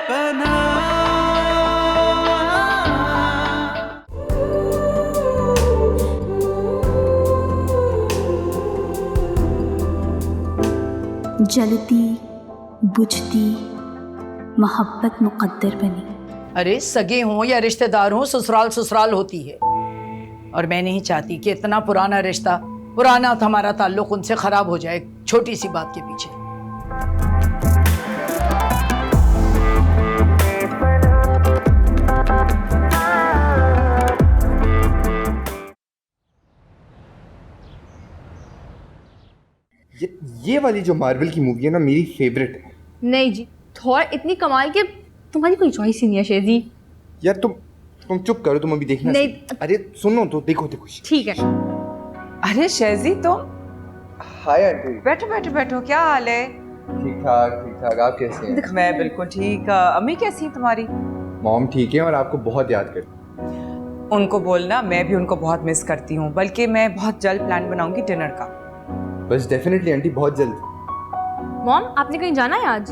अपना। जलती बुझती मोहब्बत मुकद्दर बनी। अरे सगे हों या रिश्तेदार हों, ससुराल ससुराल होती है। और मैं नहीं चाहती कि इतना पुराना रिश्ता, पुराना हमारा ताल्लुक उनसे खराब हो जाए छोटी सी बात के पीछे। ये वाली जो मार्वल की मूवी है ना, मेरी फेवरेट है। नहीं जी, थॉर इतनी कमाल के तुम्हारी कोई चॉइस ही नहीं है शेजी। यार तुम चुप करो, तुम अभी देखना। नहीं। अरे सुनो तो, देखो देखो। ठीक है। अरे शेजी तुम। Hi aunty. बैठो बैठो बैठो, क्या हाल है? ठीक ठाक। आप कैसे हैं? मैं बिल्कुल ठीक। अम्मी कैसी है तुम्हारी? मॉम ठीक है और आपको बहुत याद करती। उनको बोलना मैं भी उनको बहुत मिस करती हूँ, बल्कि मैं बहुत जल्द प्लान बनाऊंगी डिनर का। बस डेफिनेटली आंटी, बहुत जल्द। मॉम आपने कहीं जाना है आज?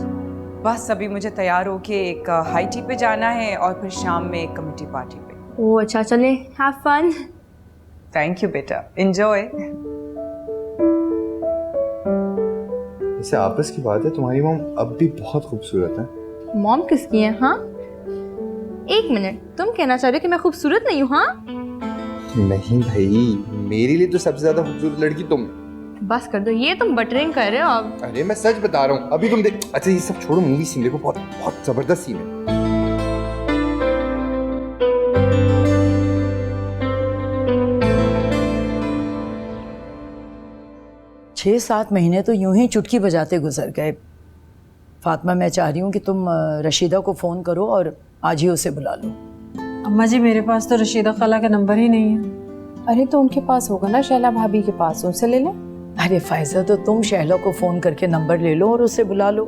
बस अभी मुझे तैयार होके एक हाई टी पे जाना है और फिर शाम में एक कम्युनिटी पार्टी पे। ओह अच्छा, चले हैव फन। थैंक यू बेटा, एंजॉय। वैसे आपस की बात है, तुम्हारी मॉम अब भी बहुत खूबसूरत है। मॉम किसकी है? हाँ एक मिनट, तुम कहना चाह रहे हो कि मैं खूबसूरत नहीं हूँ? हाँ नहीं भाई, मेरे लिए तो सबसे ज्यादा खूबसूरत लड़की तुम। बस कर दो, ये तुम बटरिंग कर रहे हो अब। अरे मैं सच बता रहा हूँ, अभी तुम देख। अच्छा ये सब छोड़ो, मूवी सीन देखो, बहुत बहुत जबरदस्त सीन है। 6-7 महीने तो यूं ही चुटकी बजाते गुजर गए। फातिमा, मैं चाह रही हूँ कि तुम रशीदा को फ़ोन करो और आज ही उसे बुला लो। अम्मा जी मेरे पास तो रशीदा खाला का नंबर ही नहीं है। अरे तो उनके पास होगा ना, शैला भाभी के पास, उनसे ले लें। अरे फायजा, तो तुम शहला को फ़ोन करके नंबर ले लो और उसे बुला लो।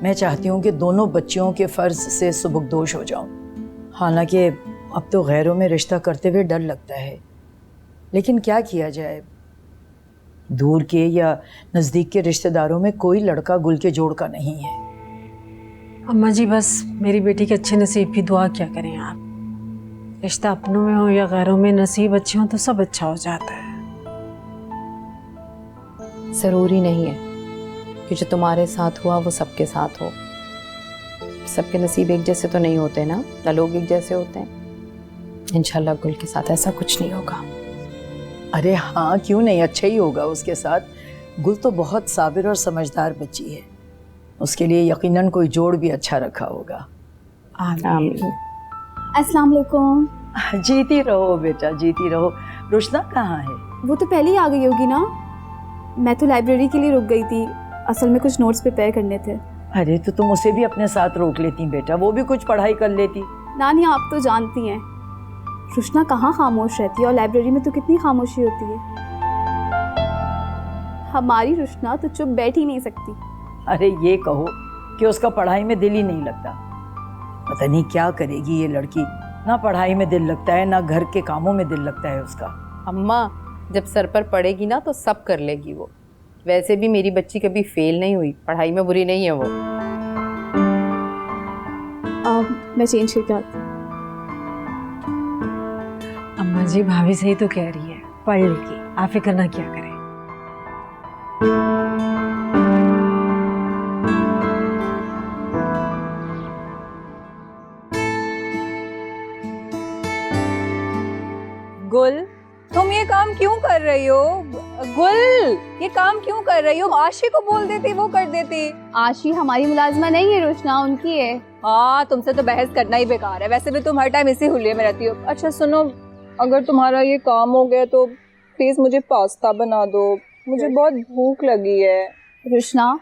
मैं चाहती हूँ कि दोनों बच्चियों के फ़र्ज से सुबुकदोश हो जाऊँ। हालांकि अब तो गैरों में रिश्ता करते हुए डर लगता है, लेकिन क्या किया जाए। दूर के या नज़दीक के रिश्तेदारों में कोई लड़का गुल के जोड़ का नहीं है। अम्मा जी बस मेरी बेटी के अच्छे नसीब की दुआ क्या करें आप। रिश्ता अपनों में हो या गैरों में, नसीब अच्छे हो तो सब अच्छा हो जाता है। ज़रूरी नहीं है कि जो तुम्हारे साथ हुआ वो सबके साथ हो। सबके नसीब एक जैसे तो नहीं होते ना लोग एक जैसे होते हैं। इंशाल्लाह गुल के साथ ऐसा कुछ नहीं होगा। अरे हाँ, क्यों नहीं, अच्छा ही होगा उसके साथ। गुल तो बहुत साबिर और समझदार बच्ची है, उसके लिए यकीनन कोई जोड़ भी अच्छा रखा होगा। आमीन। अस्सलाम वालेकुम। जीती रहो बेटा, जीती रहो। रुशना कहाँ है? वो तो पहले ही आ गई होगी ना। मैं तो लाइब्रेरी के लिए रुक गई थी, असल में कुछ नोट्स प्रिपेयर करने थे। अरे तो तुम उसे भी अपने साथ रोक लेती बेटा, वो भी कुछ पढ़ाई कर लेती। नानी आप तो जानती हैं रुशना कहाँ खामोश रहती है, और लाइब्रेरी में तो कितनी खामोशी होती है। हमारी रुशना तो चुप बैठ ही नहीं सकती। अरे ये कहो कि उसका पढ़ाई में दिल ही नहीं लगता। पता नहीं क्या करेगी ये लड़की, ना पढ़ाई में दिल लगता है ना घर के कामों में दिल लगता है उसका। अम्मा जब सर पर पड़ेगी ना तो सब कर लेगी वो। वैसे भी मेरी बच्ची कभी फेल नहीं हुई, पढ़ाई में बुरी नहीं है वो। मैं चेंज करके आती हूँ। अम्मा जी भाभी सही तो कह रही है, पढ़ लेगी, आप फिक्र ना क्या करें। गुल, तुम ये काम क्यों कर रही हो? गुल, ये काम क्यों कर रही हो? आशी को बोल देती, वो कर देती। आशी हमारी मुलाजमा नहीं है रुशना, उनकी है। हाँ, तुमसे तो बहस करना ही बेकार है। वैसे भी तुम हर टाइम इसी हुलिये में रहती हो। अच्छा सुनो, अगर तुम्हारा ये काम हो गया तो प्लीज मुझे पास्ता बना दो, मुझे बहुत भूख लगी है। रुशना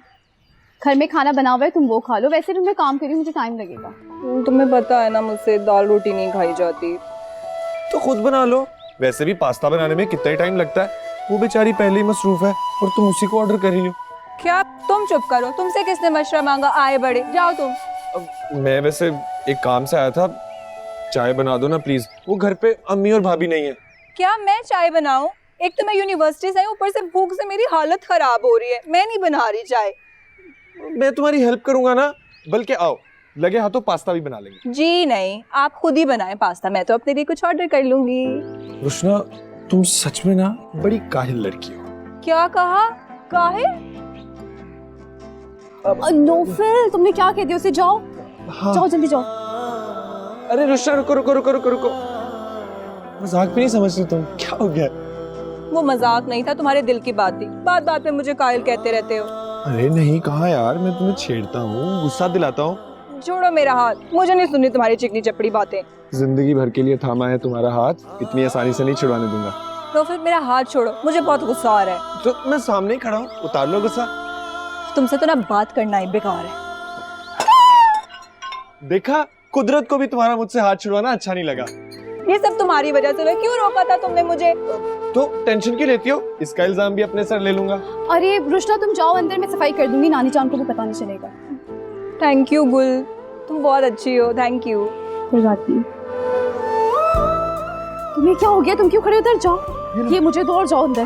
घर में खाना बना हुआ है, तुम वो खा लो। वैसे भी मैं काम कर रही हूँ, मुझे टाइम लगेगा। तुम्हें पता है ना मुझसे दाल रोटी नहीं खाई जाती। तो खुद बना लो, वैसे भी पास्ता बनाने में कितना ही टाइम लगता है। वो बेचारी पहले ही मसरूफ है और तुम उसी को ऑर्डर कर रही हो। क्या तुम चुप करो, तुमसे किसने मशवरा मांगा? आए बड़े, जाओ तुम। मैं वैसे एक काम से आया था, चाय बना दो ना प्लीज। वो घर पे अम्मी और भाभी नहीं है। क्या मैं चाय बनाऊं? एक तो मैं यूनिवर्सिटी से आई, ऊपर से भूख से मेरी हालत खराब हो रही है। मैं नहीं बना रही चाय। मैं तुम्हारी हेल्प करूंगा ना, बल्कि आओ लगे हाथों पास्ता भी बना लेंगे। जी नहीं, आप खुद ही बनाएं पास्ता, मैं तो अपने लिए कुछ ऑर्डर कर लूंगी। रुशना, तुम सच में ना बड़ी काहिल लड़की हो। क्या कहा? काहे? नौफल, तुमने क्या कह दिया उसे? जाओ हाँ। जाओ, जल्दी जाओ। अरे रुशना, रुको रुको रुको रुको रुको, मजाक भी नहीं समझती तुम? क्या हो गया? वो मजाक नहीं था, तुम्हारे दिल की बात थी। बात बात में मुझे कायल कहते रहते हो। अरे नहीं कहा यार, मैं तुम्हें छेड़ता हूँ, गुस्सा दिलाता हूँ। छोड़ो मेरा हाथ, मुझे नहीं सुननी तुम्हारी चिकनी चपड़ी बातें। जिंदगी भर के लिए थामा है तुम्हारा हाथ, इतनी आसानी से नहीं छुड़वाने दूंगा। तो फिर मेरा हाथ छोड़ो, मुझे बहुत गुस्सा आ रहा है। तो मैं सामने ही खड़ा हूँ, उतार लो गुस्सा। तुमसे तो ना बात करना ही बेकार है। देखा, कुदरत को भी तुम्हारा मुझसे हाथ छुड़वाना अच्छा नहीं लगा। ये सब तुम्हारी वजह से हुआ। क्यों रोका था तुमने मुझे? तो टेंशन क्यों लेती हो? इसका इल्जाम भी अपने सर ले लूंगा। अरे रुशना, तुम जाओ अंदर, मैं सफाई कर दूंगी, नानी जान को भी पता नहीं चलेगा। थैंक यू गुल, तुम बहुत अच्छी हो। Thank you. कोई बात नहीं। तुम्हें क्या हो गया? तुम क्यों खड़े हो? उधर जाओ, ये मुझे दो और जाओ अंदर।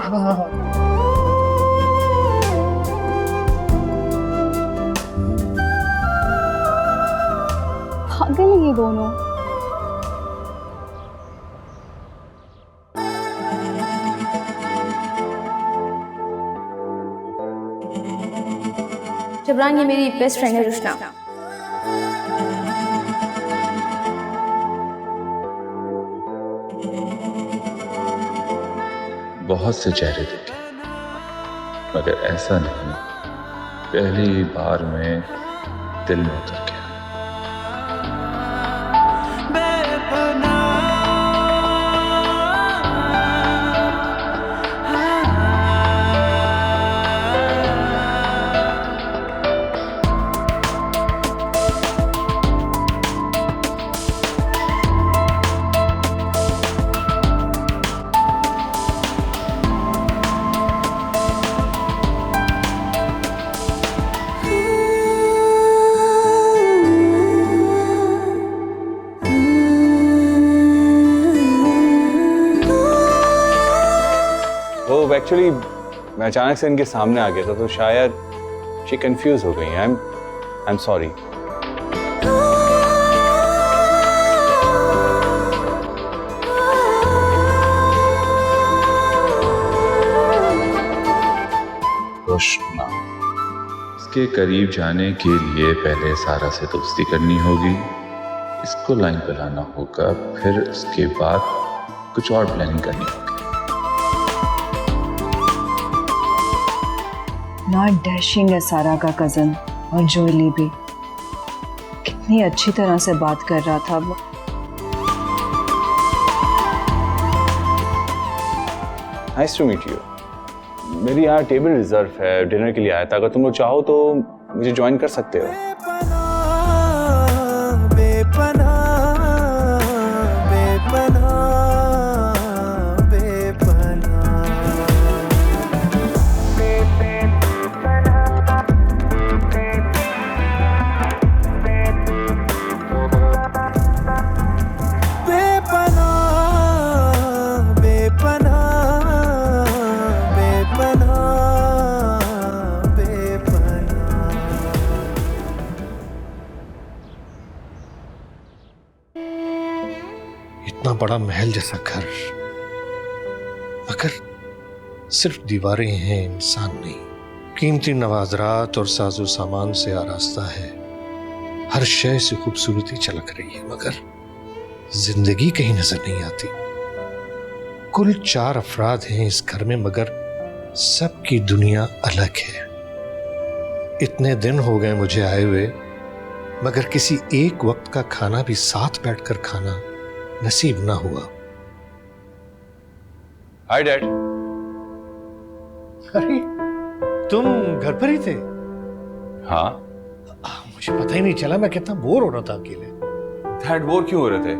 पागल है ये दोनों। जबरान, ये मेरी बेस्ट फ्रेंड है रुशना। बहुत से चेहरे देखे, मगर ऐसा नहीं, पहली बार में दिल में उतर गया। एक्चुअली मैं अचानक से इनके सामने आ गया था, तो शायद शी कंफ्यूज हो गई। I am sorry. रोशना, इसके करीब जाने के लिए पहले सारा से दोस्ती करनी होगी, इसको लाइन पे लाना होगा, फिर उसके बाद कुछ और प्लानिंग करनी होगी। ना डैशिंग है सारा का कजन, और जोएली भी कितनी अच्छी तरह से बात कर रहा था वो। Nice to meet you. मेरी यहाँ टेबल रिजर्व है, डिनर के लिए आया था। अगर तुम लोग चाहो तो मुझे ज्वाइन कर सकते हो। इतना बड़ा महल जैसा घर, मगर सिर्फ दीवारें हैं, इंसान नहीं। कीमती नवाजरात और साजो सामान से आरास्ता है, हर शय से खूबसूरती झलक रही है, मगर जिंदगी कहीं नजर नहीं आती। कुल 4 अफराद हैं इस घर में, मगर सबकी दुनिया अलग है। इतने दिन हो गए मुझे आए हुए, मगर किसी एक वक्त का खाना भी साथ बैठकर खाना नसीब ना हुआ। Hi dad. अरे तुम घर पर ही थे? हाँ। मुझे पता ही नहीं चला, मैं कितना बोर हो रहा था अकेले। डैड बोर क्यों हो रहे थे?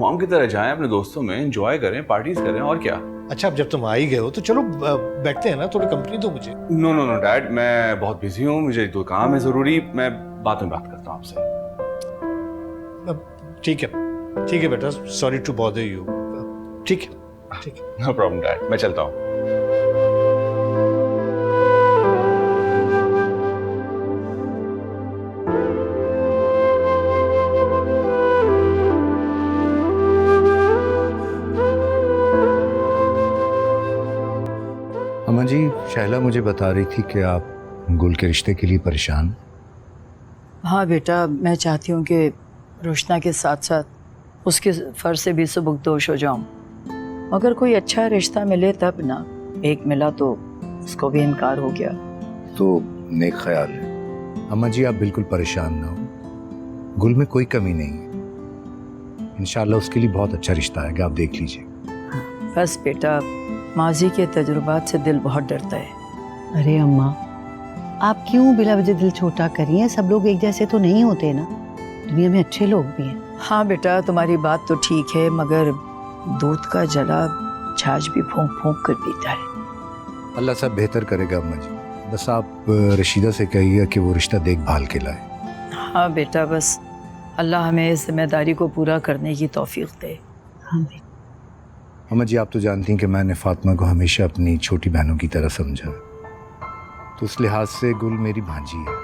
मॉम की तरह जाएं, अपने दोस्तों में एंजॉय करें, पार्टीज करें, और क्या। अच्छा, अब जब तुम आ ही गए हो तो चलो बैठते हैं ना, थोड़ी कंपनी दो मुझे। नो नो नो डैड, मैं बहुत बिजी हूँ, मुझे तो काम है जरूरी। मैं बाद में बात करता हूँ आपसे। ठीक है बेटा, सॉरी टू बॉदर यू। ठीक है। नो प्रॉब्लम डैड, मैं चलता हूँ। शहला मुझे बता रही थी कि आप गुल के रिश्ते के लिए परेशान। हाँ बेटा, मैं चाहती हूँ कि रोशना के साथ साथ उसके फ़र्ज से भी सुबुकदोश हो जाऊँ। अगर कोई अच्छा रिश्ता मिले तब ना, एक मिला तो उसको भी इनकार हो गया। तो नेक ख्याल है। अम्मा जी आप बिल्कुल परेशान ना हो, गुल में कोई कमी नहीं है। इंशाल्लाह उसके लिए बहुत अच्छा रिश्ता आएगा, आप देख लीजिए। बस बेटा, माजी के तजुर्बात से दिल बहुत डरता है। अरे अम्मा, आप क्यों बिला वजह दिल छोटा करिए? सब लोग एक जैसे तो नहीं होते ना, दुनिया में अच्छे लोग भी हैं। हाँ बेटा, तुम्हारी बात तो ठीक है, मगर दूध का जला छाछ भी फूंक फूंक कर पीता है। अल्लाह सब बेहतर करेगा अम्मा जी। बस आप रशीदा से कहिए कि वो रिश्ता देखभाल के लाए। हाँ बेटा, बस अल्लाह हमें इस जिम्मेदारी को पूरा करने की तौफीक दे। हाँ बेटा। अम्मा जी आप तो जानती हैं कि मैंने फातिमा को हमेशा अपनी छोटी बहनों की तरह समझा, तो उस लिहाज से गुल मेरी भांजी है।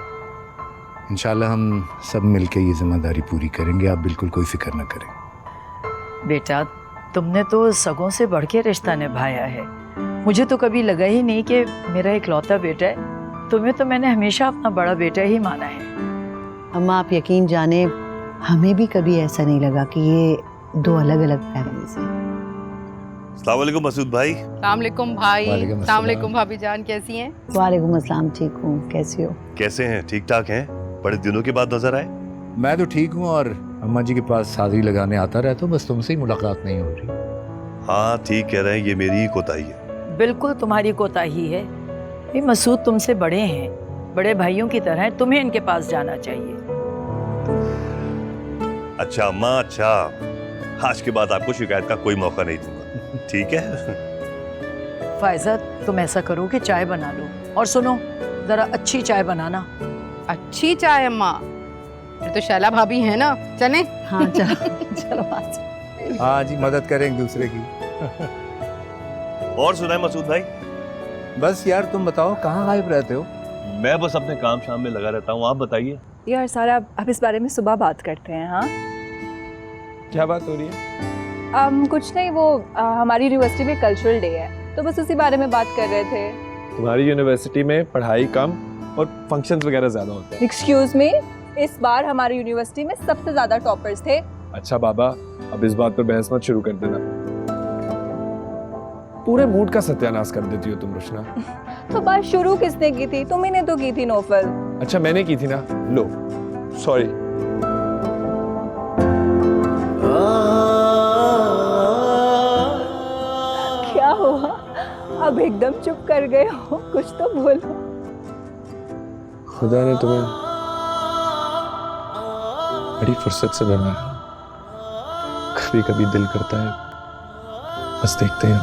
इंशाल्लाह हम सब मिलके ये जिम्मेदारी पूरी करेंगे, आप बिल्कुल कोई फिक्र न करें। बेटा, तुमने तो सगों से बढ़ के रिश्ता निभाया है। मुझे तो कभी लगा ही नहीं कि मेरा इकलौता बेटा है। तुम्हें तो मैंने हमेशा अपना बड़ा बेटा ही माना है। अम्मा आप यकीन जाने, हमें भी कभी ऐसा नहीं लगा कि ये दो अलग अलग फैमिलीज हैं। अस्सलाम वालेकुम मसूद भाई। अस्सलाम वालेकुम भाई। अस्सलाम वालेकुम भाभी जान, कैसी हैं? वालेकुम अस्सलाम, ठीक हूँ, कैसी हो? कैसे हैं? ठीक ठाक हैं? बड़े दिनों के बाद नजर आए। मैं तो ठीक हूँ और अम्मा जी के पास हाजिरी लगाने आता रहता हूँ, बस तुमसे ही मुलाकात नहीं हो रही। हाँ ठीक कह रहे हैं, ये मेरी ही कोताही है। बिल्कुल तुम्हारी कोताही है। ये मसूद तुमसे बड़े हैं, बड़े भाइयों की तरह, तुम्हें इनके पास जाना चाहिए। अच्छा अम्मा, अच्छा, आज के बाद आपको शिकायत का कोई मौका नहीं दूंगा, ठीक है? फायजा, तुम ऐसा करो कि चाय बना लो, और सुनो, जरा अच्छी चाय बनाना। अच्छी चाय अम्मा? ये तो शैला भाभी है ना, चले? हाँ चलो चलो आज। हाँ जी, मदद करें एक दूसरे की। और सुनाए मसूद भाई? बस यार तुम बताओ, कहाँ गायब रहते हो? मैं बस अपने काम शाम में लगा रहता हूँ, आप बताइए। यार सारा, अब इस बारे में सुबह बात करते हैं। हाँ क्या बात हो रही है? कुछ नहीं, वो हमारी यूनिवर्सिटी में कल्चरल डे है, तो बस उसी बारे में बात कर रहे थे। तुम्हारी यूनिवर्सिटी में पढ़ाई कम और फंक्शंस वगैरह ज्यादा होते हैं। एक्सक्यूज मी, इस बार हमारी यूनिवर्सिटी में सबसे ज्यादा टॉपर्स थे। अच्छा बाबा, अब इस बात पर बहस मत शुरू कर देना। पूरे मूड का सत्यानाश कर देती हो तुम रोशना। तो बात शुरू किसने की थी? तुम ही ने तो की थी नौफल। अच्छा मैंने की थी ना, लो सॉरी। क्या हुआ, अब एकदम चुप कर गए हो? कुछ तो बोलो। खुदा ने तुम्हें बड़ी फुर्सत से बनाया। कभी कभी दिल करता है बस देखते हैं।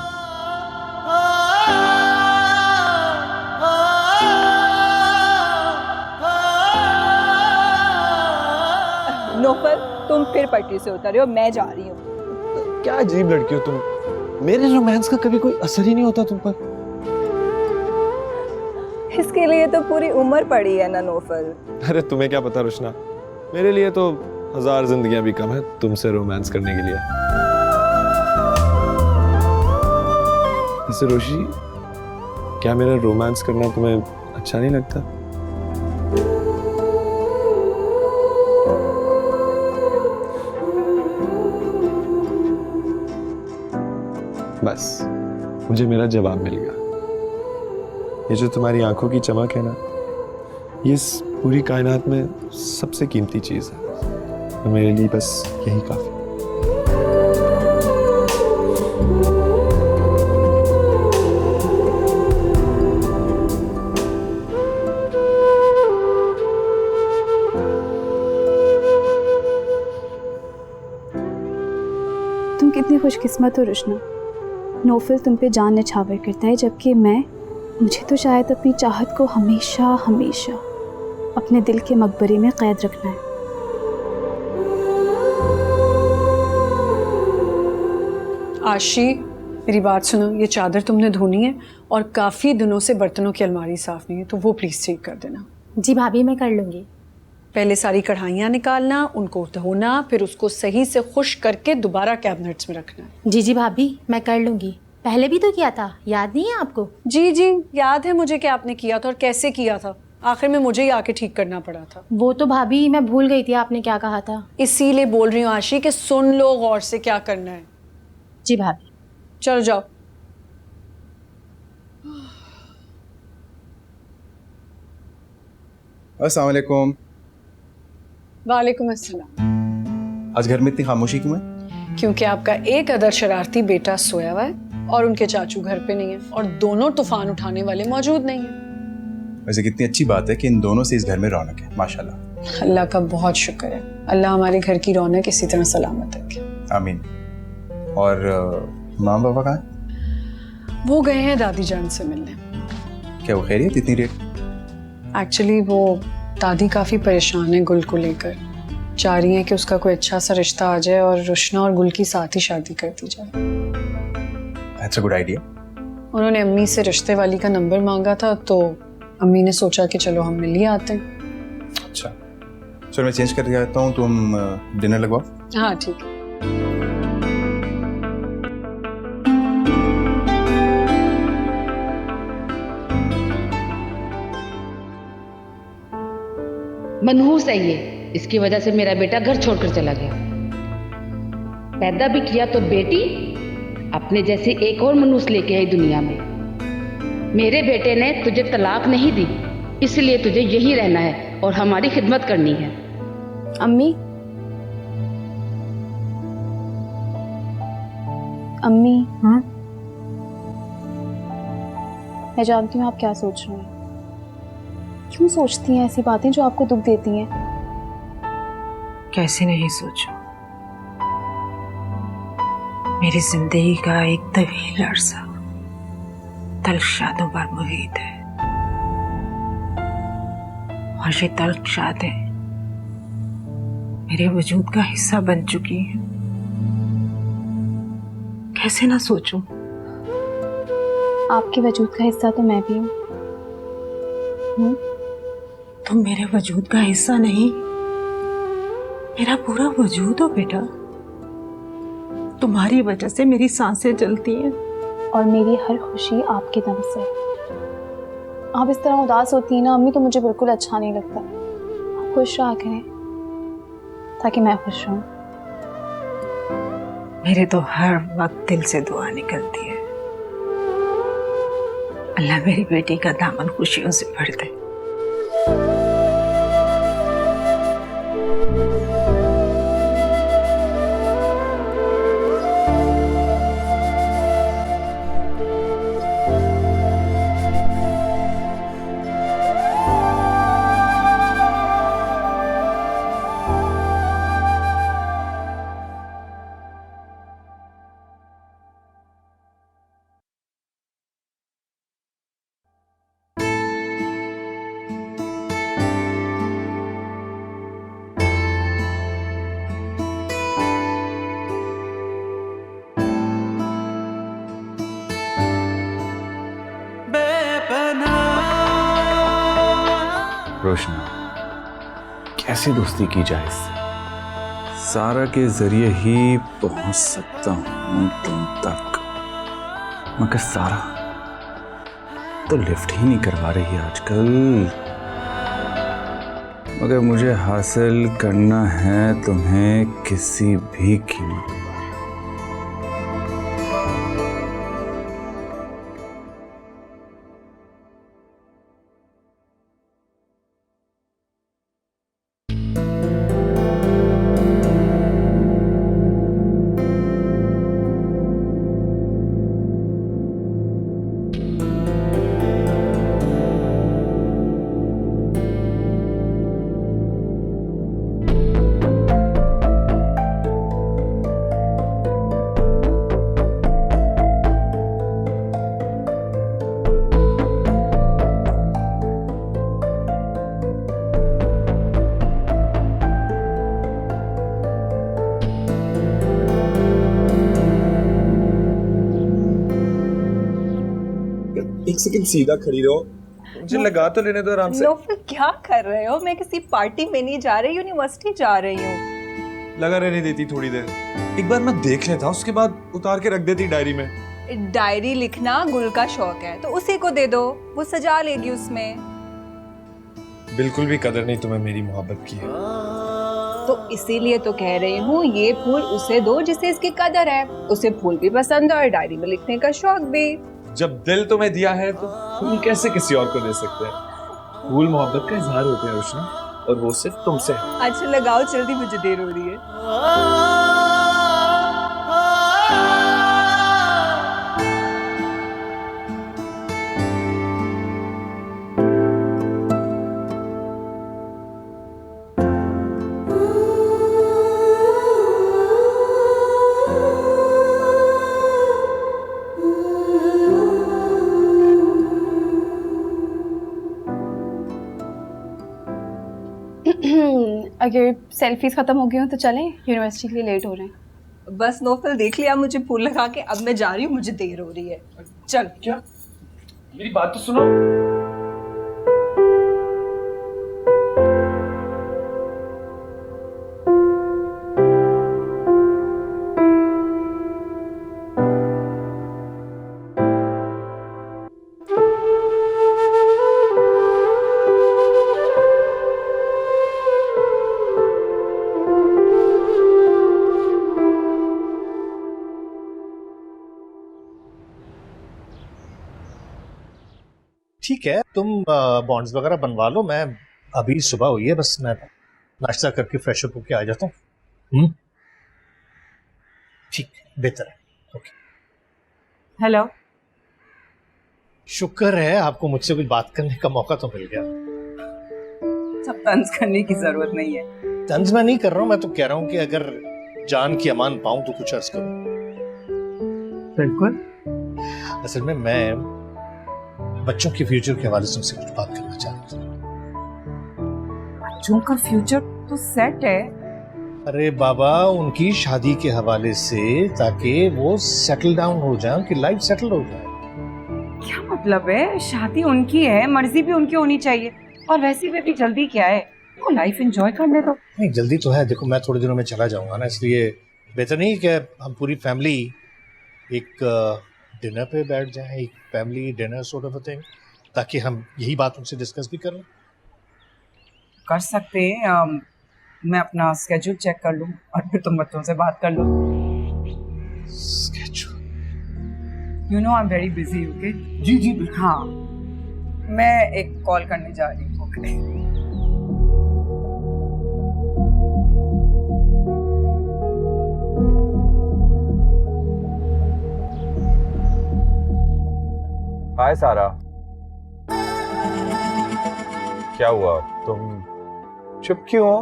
नौफल, तुम फिर पटरी से उतर रहे हो, मैं जा रही हूँ। क्या अजीब लड़की हो तुम, मेरे रोमांस का कभी कोई असर ही नहीं होता तुम पर। इसके लिए तो पूरी उम्र पड़ी है ना नौफल। अरे तुम्हें क्या पता रोशना, मेरे लिए तो 1000 जिंदगियां भी कम है तुमसे रोमांस करने के लिए। वैसे रोशी, क्या मेरा रोमांस करना तुम्हें अच्छा नहीं लगता? बस मुझे मेरा जवाब मिल गया। ये जो तुम्हारी आंखों की चमक है ना, ये इस पूरी कायनात में सबसे कीमती चीज है। तो मेरे लिए बस यही काफी। तुम कितनी खुशकिस्मत हो रुशना, नौफल तुम पे जान निछावर करता है, जबकि मुझे तो शायद अपनी चाहत को हमेशा हमेशा अपने दिल के मकबरे में कैद रखना है। आशी, मेरी बात सुनो, ये चादर तुमने धोनी है और काफ़ी दिनों से बर्तनों की अलमारी साफ नहीं है, तो वो प्लीज़ चेक कर देना। जी भाभी, मैं कर लूँगी। पहले सारी कढ़ाइयाँ निकालना, उनको धोना, फिर उसको सही से खुश करके दोबारा कैबिनेट्स में रखना है। जी भाभी, मैं कर लूँगी। पहले भी तो किया था, याद नहीं है आपको? जी जी याद है मुझे कि आपने किया था और कैसे किया था। आखिर में मुझे ही आके ठीक करना पड़ा था। वो तो भाभी मैं भूल गई थी आपने क्या कहा था। इसीलिए बोल रही हूँ आशी कि सुन लो गौर से क्या करना है। जी भाभी। चलो जाओ। अस्सलाम वालेकुम। वालेकुम अस्सलाम। आज घर में इतनी खामोशी क्यों है? क्योंकि आपका एक अदर शरारती बेटा सोया हुआ है और उनके चाचू घर पे नहीं है और दोनों तूफान उठाने वाले मौजूद नहीं है। वैसे कितनी अच्छी बात है कि इन दोनों से इस घर में रौनक है, माशाल्लाह। अल्लाह का बहुत शुक्र है, अल्लाह हमारे घर की रौनक इसी तरह सलामत रखे। आमीन। और माँ बाबा कहाँ हैं? वो गए हैं दादी जान से मिलने। क्या वो खैरियत इतनी लेट? एक्चुअली वो दादी काफ़ी परेशान है गुल को लेकर, चाह रही हैं कि उसका कोई अच्छा सा रिश्ता आ जाए और रुशना और गुल की साथ ही शादी कर दी जाए। That's a good idea. उन्होंने अम्मी से रिश्ते वाली का नंबर मांगा था तो अम्मी ने सोचा कि चलो हम मिल ही आते हैं। अच्छा चलो मैं चेंज करके आता हूँ, तुम डिनर लगवाओ। हाँ ठीक है। मनहूस है ये, इसकी वजह से मेरा बेटा घर छोड़कर चला गया। पैदा भी किया तो बेटी अपने जैसी एक और मनहूस लेके आई दुनिया में। मेरे बेटे ने तुझे तलाक नहीं दी, इसलिए तुझे यही रहना है और हमारी खिदमत करनी है। अम्मी अम्मी मैं जानती हूँ आप क्या सोच रही हैं। क्यों सोचती हैं ऐसी बातें जो आपको दुख देती हैं? कैसे नहीं सोचो, मेरी जिंदगी का एक तवील अरसा तल्ख शादों पर मुहित है और ये तल्ख शादें मेरे वजूद का हिस्सा बन चुकी हैं। कैसे ना सोचूं? आपके वजूद का हिस्सा तो मैं भी हूँ। तुम मेरे वजूद का हिस्सा नहीं, मेरा पूरा वजूद हो बेटा। तुम्हारी वजह से मेरी सांसें चलती हैं और मेरी हर खुशी आपके दम से। आप इस तरह उदास होती हैं ना अम्मी तो मुझे बिल्कुल अच्छा नहीं लगता। आप खुश रहा करें ताकि मैं खुश रहूं। मेरे तो हर वक्त दिल से दुआ निकलती है, अल्लाह मेरी बेटी का दामन खुशियों से भर दे। रोशना, कैसे दोस्ती की जाए इससे? सारा के जरिए ही पहुंच सकता हूं तुम तक, मगर सारा तो लिफ्ट ही नहीं करवा रही आजकल। मगर मुझे हासिल करना है तुम्हें किसी भी कीमत पर। एक सेकंड सीधा खड़ी रहो, मुझे लगा तो लेने दो आराम से। नौफल क्या कर रहे हो? मैं किसी पार्टी में नहीं जा रही, यूनिवर्सिटी जा रही हूँ। लगा रहने देती थोड़ी देर, एक बार मैं देख लेता, उसके बाद उतार के रख देती डायरी में। डायरी लिखना गुल का शौक है तो उसी को दे दो, वो सजा लेगी उसमें। बिल्कुल भी कदर नहीं तुम्हें मेरी मोहब्बत की है। तो इसीलिए तो कह रही हूँ ये फूल उसे दो जिसे इसकी कदर है। उसे फूल भी पसंद है और डायरी में लिखने का शौक भी। जब दिल तुम्हें दिया है तो तुम कैसे किसी और को दे सकते हैं? फूल मोहब्बत का इजहार होते हैं रोशना, और वो सिर्फ तुमसे। अच्छा लगाओ जल्दी, मुझे देर हो रही है। अगर सेल्फीज खत्म हो गई हो तो चलें, यूनिवर्सिटी के लिए लेट हो रहे हैं। बस नौफल देख लिया मुझे फूल लगा के, अब मैं जा रही हूँ, मुझे देर हो रही है। चल। क्या? मेरी बात तो सुनो। ठीक है, तुम बॉन्ड्स वगैरह बनवा लो। मैं अभी सुबह हुई है, बस मैं नाश्ता करके फ्रेश अप होके आ जाता हूँ। ठीक, बेहतर है। ओके। हेलो। शुक्र है आपको मुझसे कुछ बात करने का मौका तो मिल गया। सब तंज करने की जरूरत नहीं है। तंज मैं नहीं कर रहा हूँ, मैं तो कह रहा हूँ कि अगर जान की अमान पाऊं तो कुछ अर्ज करूँ। बिल्कुल। असल में मैं बच्चों के फ्यूचर के हवाले से उनसे कुछ बात करना चाहता हूँ। बच्चों का फ्यूचर तो सेट है। अरे बाबा, उनकी शादी के हवाले से, ताकि वो सेटल डाउन हो जाए, उनकी लाइफ सेटल हो जाए। क्या मतलब है? शादी उनकी है, मर्जी भी उनकी होनी चाहिए। और वैसे भी जल्दी क्या है, वो लाइफ एंजॉय करने दो। नहीं, जल्दी तो है। देखो मैं थोड़े दिनों में चला जाऊंगा ना, इसलिए बेहतर नहीं कि हम पूरी फैमिली एक डिनर पे बैठ जाए, एक family dinner sort of a thing, ताकि हम यही बात उनसे डिस्कस भी कर लें। कर सकते हैं। मैं अपना स्केड्यूल चेक कर लूँ और फिर तुम बच्चों से बात कर लो। Schedule? You know I am very busy. Okay. जी जी। हाँ, मैं एक कॉल करने जा रही हूँ। ओके। हाय सारा, क्या हुआ? तुम चुप क्यों हो?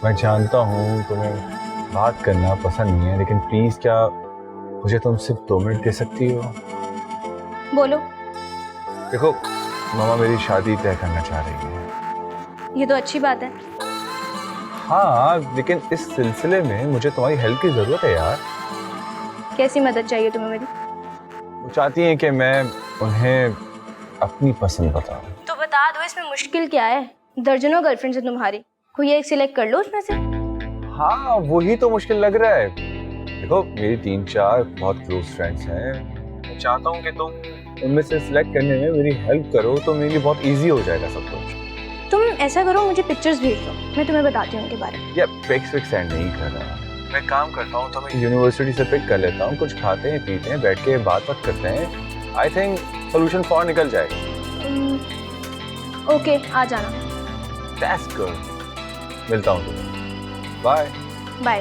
मैं जानता हूँ तुम्हें बात करना पसंद नहीं है, लेकिन प्लीज क्या मुझे तुम सिर्फ 2 मिनट दे सकती हो? बोलो। देखो, मामा मेरी शादी तय करना चाह रही है। ये तो अच्छी बात है। हाँ, लेकिन इस सिलसिले में मुझे तुम्हारी हेल्प की जरूरत है यार। कैसी मदद चाहिए तुम्हें मेरी? वो चाहती हैं कि मैं उन्हें अपनी पसंद बताऊं। तो बता दो, इसमें मुश्किल क्या है? दर्जनों गर्लफ्रेंड्स हैं तुम्हारी, कोई एक सिलेक्ट कर लो उसमें से। हाँ, वही तो मुश्किल लग रहा है। देखो, मेरी 3-4 बहुत क्लोज फ्रेंड्स हैं। मैं चाहता हूँ कि तुम उनमें से सिलेक्ट करने में मेरी हेल्प करो, तो मेरे लिए बहुत इजी हो जाएगा सब कुछ। तुम ऐसा करो, मुझे पिक्चर्स भेज दो, मैं तुम्हें बताती हूँ उनके बारे में। या पिक्स सेंड नहीं कर रहा, मैं काम करता हूँ तो मैं यूनिवर्सिटी से पिक कर लेता हूँ, कुछ खाते हैं पीते हैं, बैठ के बात करते हैं। आई थिंक सोल्यूशन फॉर निकल जाएगा। ओके, आ जाना। That's good. मिलता हूँ तुम्हें। Bye bye.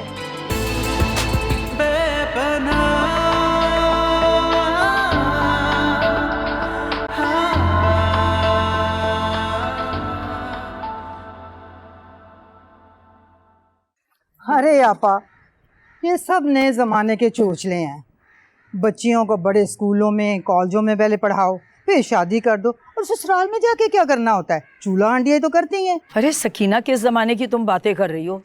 अरे आपा, ये सब नए ज़माने के चोचले हैं। बच्चियों को बड़े स्कूलों में कॉलेजों में पहले पढ़ाओ, फिर शादी कर दो, और ससुराल में जाके क्या करना होता है? चूल्हा आंडियाँ तो करती हैं। अरे सकीना, किस ज़माने की तुम बातें कर रही हो?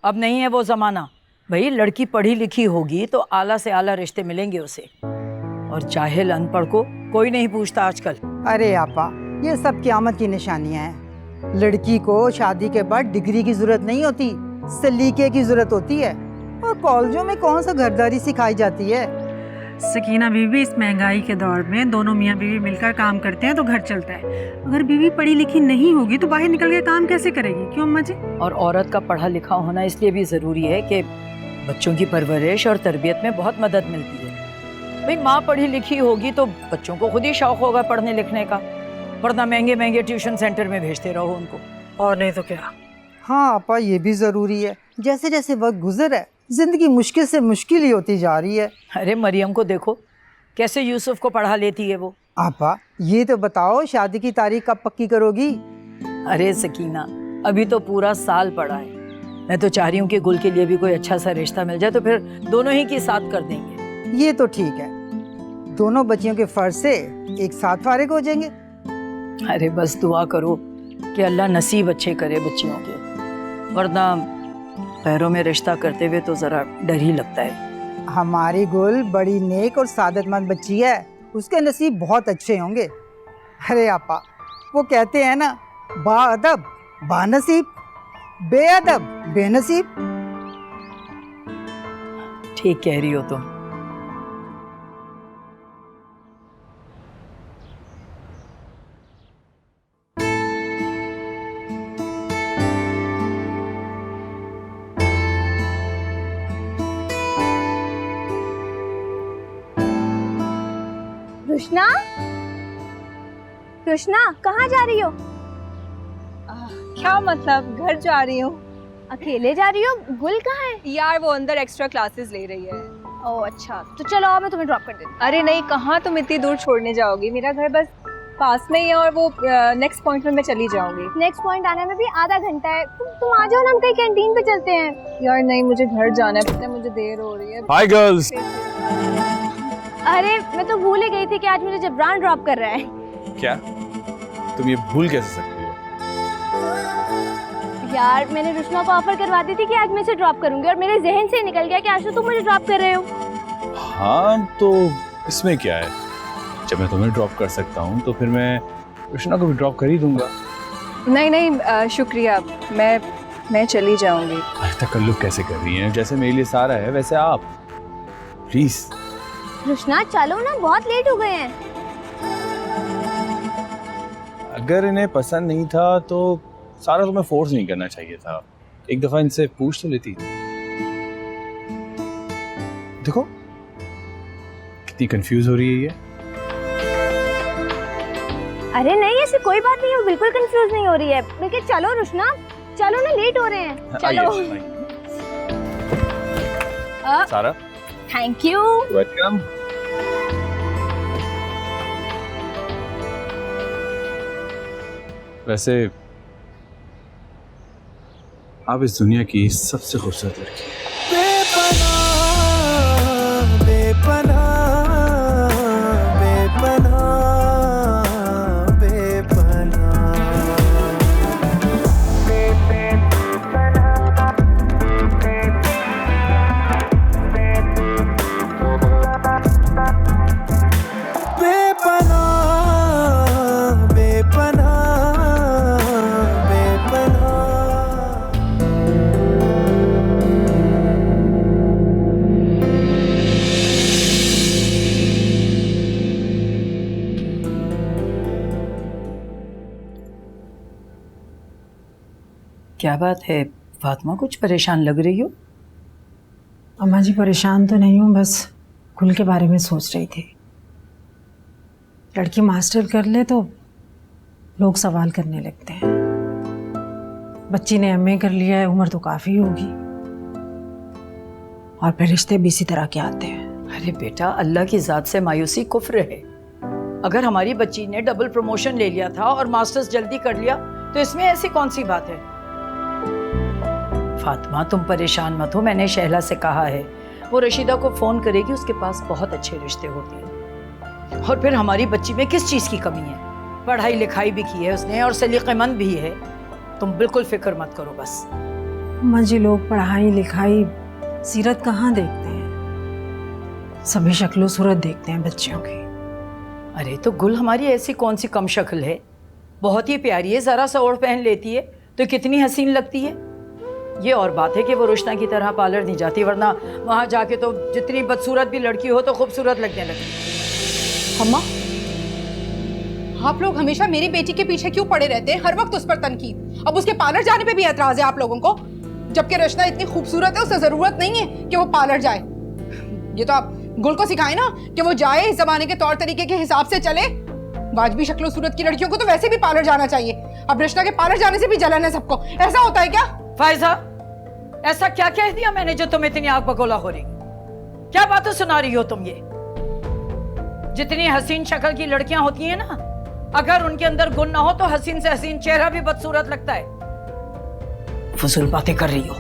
अब नहीं है वो ज़माना। भाई, लड़की पढ़ी लिखी होगी तो आला से आला रिश्ते मिलेंगे उसे, और जाहिल अनपढ़ को कोई नहीं पूछता आजकल। अरे आपा, ये सब क़यामत की निशानियाँ हैं। लड़की को शादी के बाद डिग्री की ज़रूरत नहीं होती, सलीके की ज़रूरत होती है। और कॉलेजों में कौन सा घरदारी सिखाई जाती है? सकीना बीवी, इस महंगाई के दौर में दोनों मियाँ बीवी मिलकर काम करते हैं तो घर चलता है। अगर बीवी पढ़ी लिखी नहीं होगी तो बाहर निकल के काम कैसे करेगी? क्यों अम्मा जी? और औरत का पढ़ा लिखा होना इसलिए भी ज़रूरी है कि बच्चों की परवरिश और तरबियत में बहुत मदद मिलती है। भाई माँ पढ़ी लिखी होगी तो बच्चों को खुद ही शौक होगा पढ़ने लिखने का, वरना महंगे महंगे ट्यूशन सेंटर में भेजते रहो उनको। और नहीं तो क्या। हाँ आपा, ये भी ज़रूरी है। जैसे जैसे वक्त गुजर है जिंदगी मुश्किल से मुश्किल ही होती जा रही है। अरे मरियम को देखो कैसे यूसुफ को पढ़ा लेती है वो। आपा ये तो बताओ, शादी की तारीख कब पक्की करोगी? अरे सकीना, अभी तो पूरा साल पड़ा है। मैं तो चाह रही हूँ कि गुल के लिए भी कोई अच्छा सा रिश्ता मिल जाए तो फिर दोनों ही की साथ कर देंगे। ये तो ठीक है, दोनों बच्चियों के फर्ज से एक साथ फारिग हो जाएंगे। अरे बस दुआ करो कि अल्लाह नसीब अच्छे करे बच्चियों के, वरना पैरों में रिश्ता करते हुए तो जरा डर ही लगता है। हमारी गुल बड़ी नेक और सादतमंद बच्ची है, उसके नसीब बहुत अच्छे होंगे। अरे आपा, वो कहते हैं ना, बाअदब बानसीब, बेअदब बेनसीब। ठीक कह रही हो तुम। कृष्णा, कृष्णा कहाँ जा रही हो? क्या मतलब? घर जा रही हूँ। अकेले जा रही हो? गुल कहाँ है? यार वो अंदर एक्स्ट्रा क्लासेस ले रही है। ओह अच्छा, तो चलो आओ मैं तुम्हें ड्रॉप कर देती हूँ। अरे नहीं, कहाँ तुम इतनी दूर छोड़ने जाओगी? मेरा घर बस पास में ही है और वो नेक्स्ट पॉइंट में मैं चली जाऊंगी। नेक्स्ट पॉइंट आने में भी आधा घंटा है। तुम आ जाओ ना, हम कहीं कैंटीन पे चलते हैं। यार नहीं, मुझे घर जाना है, पता है मुझे देर हो रही है। Hi girls. अरे मैं तो भूल ही गई थी कि आज मुझे जबरान ड्रॉप कर रहा है। क्या तुम ये भूल कैसे सकती हो? यार मैंने रुशना को ऑफर करवा दी थी कि आज मैं इसे ड्रॉप करूंगी और मेरे जहन से निकल गया कि आज तो तुम मुझे ड्रॉप कर रहे हो। हाँ तो इसमें क्या है, जब मैं तुम्हें ड्रॉप कर सकता हूँ तो फिर मैं रुशना को भी ड्रॉप कर ही दूंगा। नहीं नहीं शुक्रिया, मैं चली जाऊंगी। तकल्लुफ कैसे कर रही हैं? जैसे मेरे लिए सारा है वैसे आप, प्लीज। रुशना चलो ना, बहुत लेट हो गए हैं। अगर इन्हें पसंद नहीं था तो सारा तुम्हें फोर्स नहीं करना चाहिए था, एक दफा इनसे पूछ तो लेती। देखो कितनी कंफ्यूज हो रही है ये। अरे नहीं ऐसी कोई बात नहीं है, वो बिल्कुल कंफ्यूज नहीं हो रही है। बल्कि चलो रुशना, चलो ना, लेट हो रहे हैं। चलो। सारा थैंक यू। वेलकम। वैसे आप इस दुनिया की सबसे खूबसूरत लड़की हैं। क्या बात है फातिमा, कुछ परेशान लग रही हो? अम्मा जी परेशान तो नहीं हूँ, बस गुल के बारे में सोच रही थी। लड़की मास्टर कर ले तो लोग सवाल करने लगते हैं। बच्ची ने एमए कर लिया है, उम्र तो काफ़ी होगी, और फिर रिश्ते भी इसी तरह के आते हैं। अरे बेटा, अल्लाह की ज़ात से मायूसी कुफ्र है। अगर हमारी बच्ची ने डबल प्रमोशन ले लिया था और मास्टर्स जल्दी कर लिया तो इसमें ऐसी कौन सी बात है? फातिमा तुम परेशान मत हो, मैंने शहला से कहा है वो रशीदा को फ़ोन करेगी, उसके पास बहुत अच्छे रिश्ते होते हैं। और फिर हमारी बच्ची में किस चीज़ की कमी है? पढ़ाई लिखाई भी की है उसने और सलीक़ेमंद भी है। तुम बिल्कुल फिक्र मत करो बस। अम्मा जी लोग पढ़ाई लिखाई सीरत कहाँ देखते हैं, सभी शक्लो सूरत देखते हैं बच्चियों की। अरे तो गुल हमारी ऐसी कौन सी कम शक्ल है, बहुत ही प्यारी है, ज़रा सा ओढ़ पहन लेती है तो कितनी हसीन लगती है। ये और बात है कि वो रुशना की तरह पार्लर नहीं जाती, वरना वहाँ जाके तो जितनी बदसूरत भी लड़की हो तो खूबसूरत लगने लगती। अम्मा, आप लोग हमेशा मेरी बेटी के पीछे क्यों पड़े रहते हैं? हर वक्त उस पर तनकीद। अब उसके पार्लर जाने पे भी एतराज है आप लोगों को, जबकि रशना इतनी खूबसूरत है, उसे जरूरत नहीं है कि वो पार्लर जाए। ये तो आप गुल को सिखाए ना कि वो जाए, इस जमाने के तौर तरीके के हिसाब से चले। वाजबी शक्लो सूरत की लड़कियों को तो वैसे भी पार्लर जाना चाहिए। अब रशना के पार्लर जाने से भी जलन है सबको। ऐसा होता है क्या? फायजा, ऐसा क्या कह दिया मैंने जो तुम इतनी आग बगोला हो रही? क्या बातें सुना रही हो तुम? ये जितनी हसीन शक्ल की लड़कियां होती हैं ना, अगर उनके अंदर गुण ना हो तो हसीन से हसीन चेहरा भी बदसूरत लगता है। फजूल बातें कर रही हो।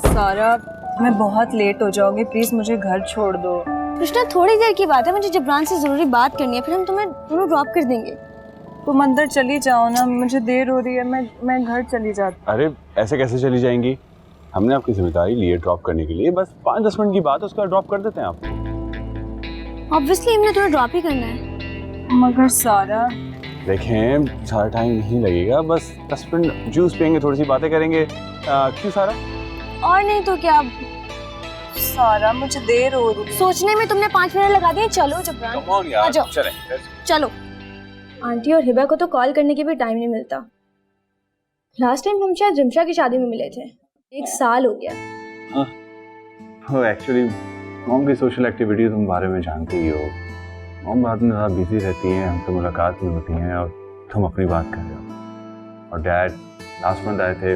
सारा, मैं बहुत लेट हो जाऊंगी, प्लीज मुझे घर छोड़ दो। कृष्णा, थोड़ी देर की बात है, मुझे जबरान से जरूरी बात करनी है, फिर हम तुम्हें दोनों ड्रॉप कर देंगे। तुम अंदर चली जाओ ना, मुझे देर हो रही है, मैं घर चली जाती। अरे ऐसे कैसे चली जाएंगी? हमने आपकी जिम्मेदारी ली है ड्रॉप करने के लिए, बस 5-10 मिनट की बात है, उसके बाद ड्रॉप कर देते हैं आपको। ऑब्वियसली हमने तुम्हें ड्रॉप ही करना है। मगर सारा, देखें सारा टाइम नहीं लगेगा, बस 10 मिनट जूस पियेंगे, थोड़ी सी बातें करेंगे। क्यों सारा? और नहीं तो क्या। सारा, मुझे देर हो रही है। सोचने में तुमने 5 मिनट लगा दिए। चलो जबरान, आ जाओ। चलो। आंटी और हिबा को तो कॉल करने के भी टाइम नहीं मिलता। लास्ट टाइम हम शायद रिमशा की शादी में मिले थे, 1 साल हो गया। हाँ, एक्चुअली मॉम की सोशल एक्टिविटीज तुम बारे में जानती ही हो। मॉम बाद में ज़्यादा बिजी रहती हैं, हमसे मुलाकात नहीं होती हैं, और तुम अपनी बात कर रहे हो। और डैड लास्ट मंथ आए थे,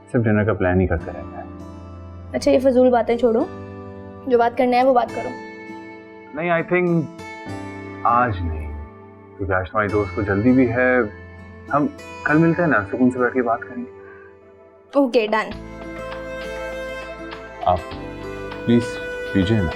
सिर्फ डिनर का प्लान ही करते रहते हैं। अच्छा, ये फजूल बातें छोड़ो, जो बात करना है वो बात करो। नहीं, आई थिंक आज नहीं, क्योंकि आज तुम्हारी दोस्त को जल्दी भी है। हम कल मिलते हैं ना, सुकून से बैठ के बात करेंगे। Okay, done. आप प्लीज पीजिए ना।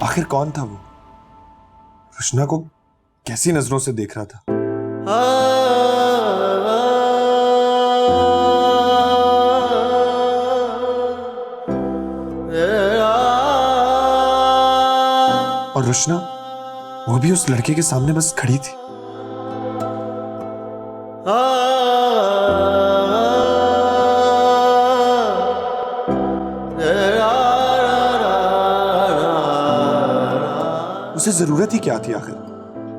आखिर कौन था वो? रुशना को कैसी नजरों से देख रहा था? और रुशना, वो भी उस लड़के के सामने बस खड़ी थी। उसे जरूरत ही क्या थी आखिर?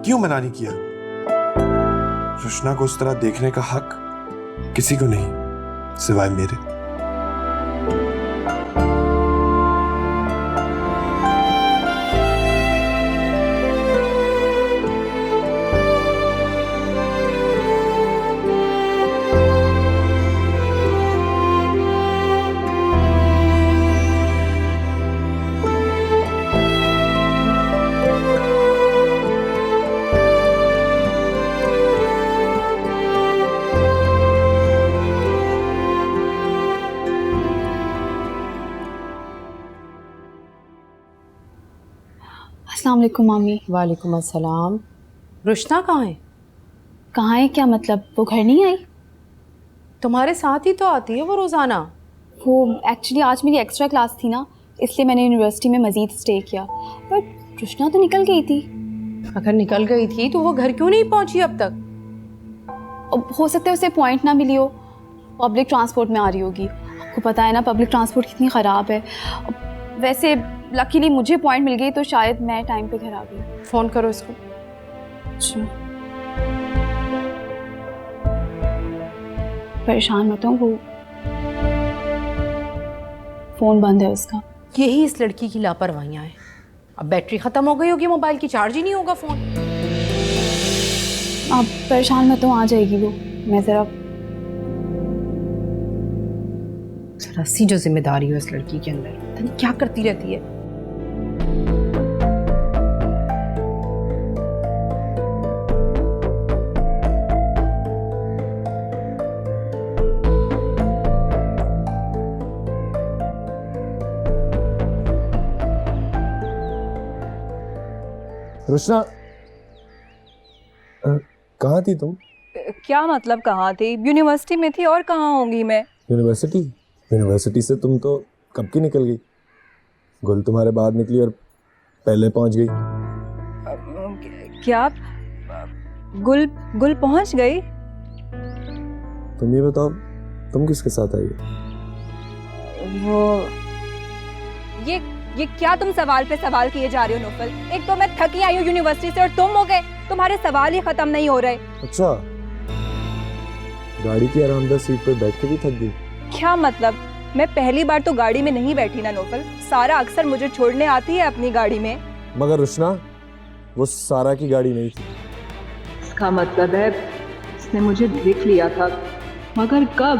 क्यों मना नहीं किया? रुशना को उस तरह देखने का हक किसी को नहीं सिवाय मेरे। अस्सलाम वालेकुम मामी। वालेकुम अस्सलाम। रुशना कहाँ है? कहाँ है क्या मतलब? वो घर नहीं आई? तुम्हारे साथ ही तो आती है वो रोज़ाना। वो एक्चुअली आज मेरी एक्स्ट्रा क्लास थी ना, इसलिए मैंने यूनिवर्सिटी में मज़ीद स्टे किया। बट रुशना तो निकल गई थी। अगर निकल गई थी तो वो घर क्यों नहीं पहुंची अब तक? हो सकता है उसे पॉइंट ना मिली हो, पब्लिक ट्रांसपोर्ट में आ रही होगी। आपको पता है ना पब्लिक ट्रांसपोर्ट कितनी ख़राब है। वैसे लकीली मुझे पॉइंट मिल गई तो शायद मैं टाइम पे घर आ गई। फ़ोन करो इसको। अच्छा, परेशान मत हो, वो फ़ोन बंद है उसका। यही इस लड़की की लापरवाहियां हैं। अब बैटरी ख़त्म हो गई होगी मोबाइल की, चार्ज ही नहीं होगा फ़ोन। आप परेशान मत हो, आ जाएगी वो। मैं ज़रा सी जो जिम्मेदारी हो इस लड़की के अंदर, पता नहीं क्या करती रहती है। रुशना, कहाँ थी तुम? क्या मतलब कहाँ थी? यूनिवर्सिटी में थी, और कहाँ होंगी मैं? यूनिवर्सिटी से तुम तो कब की निकल गई। गुल तुम्हारे बाद निकली और पहले पहुंच गई। क्या गुल पहुंच गई? तुम ये बताओ, तुम किसके साथ आई? वो ये क्या तुम सवाल पे सवाल किए जा रहे हो नौफल? एक तो मैं थकी आई हूँ यूनिवर्सिटी से और तुम हो गए, तुम्हारे सवाल ही खत्म नहीं हो रहे। अच्छा, गाड़ी की आरामदायक सीट पर बैठ के भी थक गई? क्या मतलब? मैं पहली बार तो गाड़ी में नहीं बैठी ना नौफल। सारा अक्सर मुझे छोड़ने आती है अपनी गाड़ी में। मगर रुशना, वो सारा की गाड़ी नहीं थी। इसका मतलब है इसने मुझे देख लिया था, मगर कब?